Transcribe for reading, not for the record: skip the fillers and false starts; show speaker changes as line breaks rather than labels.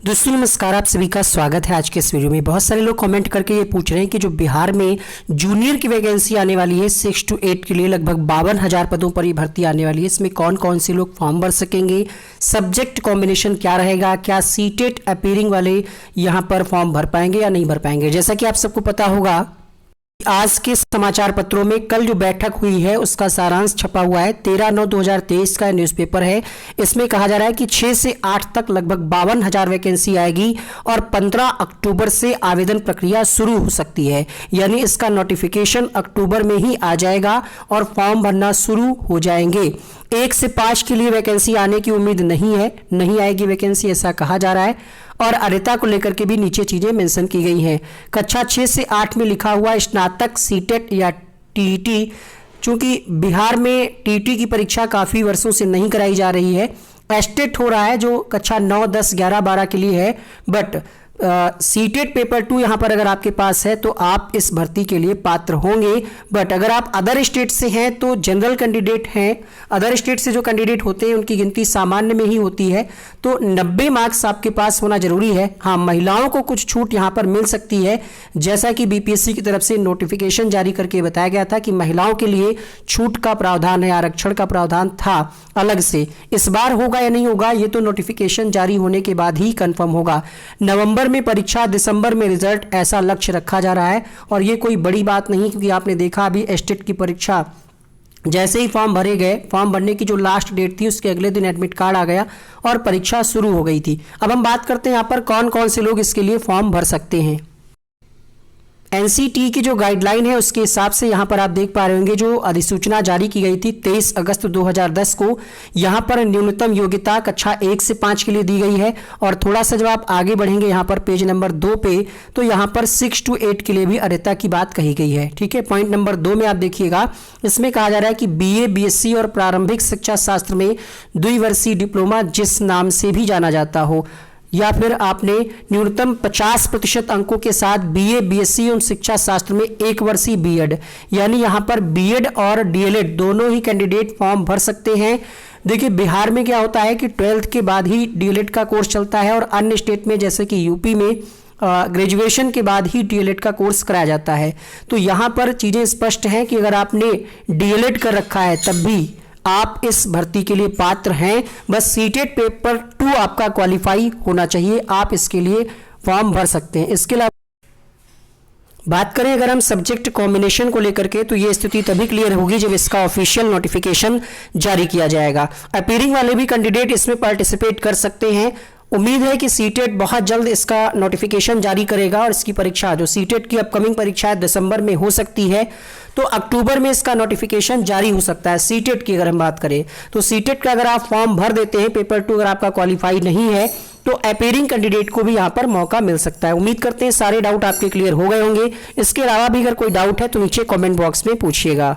दोस्तों नमस्कार, आप सभी का स्वागत है आज के इस वीडियो में। बहुत सारे लोग कमेंट करके ये पूछ रहे हैं कि जो बिहार में जूनियर की वैकेंसी आने वाली है 6 to 8 के लिए लगभग 52,000 पदों पर ये भर्ती आने वाली है। इसमें कौन कौन से लोग फॉर्म भर सकेंगे, सब्जेक्ट कॉम्बिनेशन क्या रहेगा, क्या सीटेट अपीयरिंग वाले यहाँ पर फॉर्म भर पाएंगे या नहीं भर पाएंगे। जैसा कि आप सबको पता होगा, आज के समाचार पत्रों में कल जो बैठक हुई है उसका सारांश छपा हुआ है। 13/9/2023 का न्यूज़पेपर है। इसमें कहा जा रहा है कि 6 से 8 तक लगभग 52,000 वैकेंसी आएगी और 15 अक्टूबर से आवेदन प्रक्रिया शुरू हो सकती है। यानी इसका नोटिफिकेशन अक्टूबर में ही आ जाएगा और फॉर्म भरना शुरू हो जाएंगे। 1 से 5 के लिए वैकेंसी आने की उम्मीद नहीं है, नहीं आएगी वैकेंसी, ऐसा कहा जा रहा है। और अर्हता को लेकर के भी नीचे चीजें मेंशन की गई हैं। कक्षा 6 से 8 में लिखा हुआ स्नातक, सीटेट या टीईटी, चूंकि बिहार में टीईटी की परीक्षा काफ़ी वर्षों से नहीं कराई जा रही है, एस्टेट हो रहा है जो कक्षा 9, 10, 11, 12 के लिए है। बट सीटेट पेपर 2 यहाँ पर अगर आपके पास है तो आप इस भर्ती के लिए पात्र होंगे। बट अगर आप अदर स्टेट से हैं तो जनरल कैंडिडेट हैं। अदर स्टेट से जो कैंडिडेट होते हैं उनकी गिनती सामान्य में ही होती है, तो 90 मार्क्स आपके पास होना जरूरी है। हाँ, महिलाओं को कुछ छूट यहाँ पर मिल सकती है, जैसा कि बीपीएससी की तरफ से नोटिफिकेशन जारी करके बताया गया था कि महिलाओं के लिए छूट का प्रावधान है, आरक्षण का प्रावधान था अलग से। इस बार होगा या नहीं होगा ये तो नोटिफिकेशन जारी होने के बाद ही कंफर्म होगा। नवंबर में परीक्षा, दिसंबर में रिजल्ट, ऐसा लक्ष्य रखा जा रहा है। और ये कोई बड़ी बात नहीं, क्योंकि आपने देखा अभी एस्टेट की परीक्षा जैसे ही फॉर्म भरे गए, फॉर्म भरने की जो लास्ट डेट थी उसके अगले दिन एडमिट कार्ड आ गया और परीक्षा शुरू हो गई थी। अब हम बात करते हैं यहाँ पर कौन कौन से लोग इसके लिए फॉर्म भर सकते हैं। एनसीटी की जो गाइडलाइन है उसके हिसाब से यहाँ पर आप देख पा रहे होंगे जो अधिसूचना जारी की गई थी 23 अगस्त 2010 को। यहाँ पर न्यूनतम योग्यता कक्षा 1 से 5 के लिए दी गई है। और थोड़ा सा जब आप आगे बढ़ेंगे यहाँ पर पेज नंबर 2 पे, तो यहाँ पर 6 to 8 के लिए भी अर्हता की बात कही गई है। ठीक है, पॉइंट नंबर 2 में आप देखिएगा, इसमें कहा जा रहा है कि बीए, बीएससी और प्रारंभिक शिक्षा शास्त्र में द्विवर्षीय डिप्लोमा जिस नाम से भी जाना जाता हो, या फिर आपने न्यूनतम 50% अंकों के साथ बीए, बीएससी एवं शिक्षा शास्त्र में 1 वर्षीय बीएड, यानी यहाँ पर बीएड और डीएलएड दोनों ही कैंडिडेट फॉर्म भर सकते हैं। देखिए बिहार में क्या होता है कि 12th के बाद ही डीएलएड का कोर्स चलता है, और अन्य स्टेट में जैसे कि यूपी में ग्रेजुएशन के बाद ही डीएलएड का कोर्स कराया जाता है। तो यहाँ पर चीज़ें स्पष्ट हैं कि अगर आपने डीएलएड कर रखा है तब भी आप इस भर्ती के लिए पात्र हैं। बस सीटेट पेपर 2 आपका क्वालिफाई होना चाहिए, आप इसके लिए फॉर्म भर सकते हैं। इसके अलावा बात करें अगर हम सब्जेक्ट कॉम्बिनेशन को लेकर के, तो ये स्थिति तभी क्लियर होगी जब इसका ऑफिशियल नोटिफिकेशन जारी किया जाएगा। अपीयरिंग वाले भी कैंडिडेट इसमें पार्टिसिपेट कर सकते हैं। उम्मीद है कि सीटेट बहुत जल्द इसका नोटिफिकेशन जारी करेगा और इसकी परीक्षा, जो सीटेट की अपकमिंग परीक्षा है, दिसंबर में हो सकती है, तो अक्टूबर में इसका नोटिफिकेशन जारी हो सकता है। सीटेट की अगर हम बात करें तो सीटेट का अगर आप फॉर्म भर देते हैं, पेपर 2 अगर आपका क्वालिफाई नहीं है, तो अपीयरिंग कैंडिडेट को भी यहाँ पर मौका मिल सकता है। उम्मीद करते हैं सारे डाउट आपके क्लियर हो गए होंगे। इसके अलावा भी अगर कोई डाउट है तो नीचे कमेंट बॉक्स में पूछिएगा।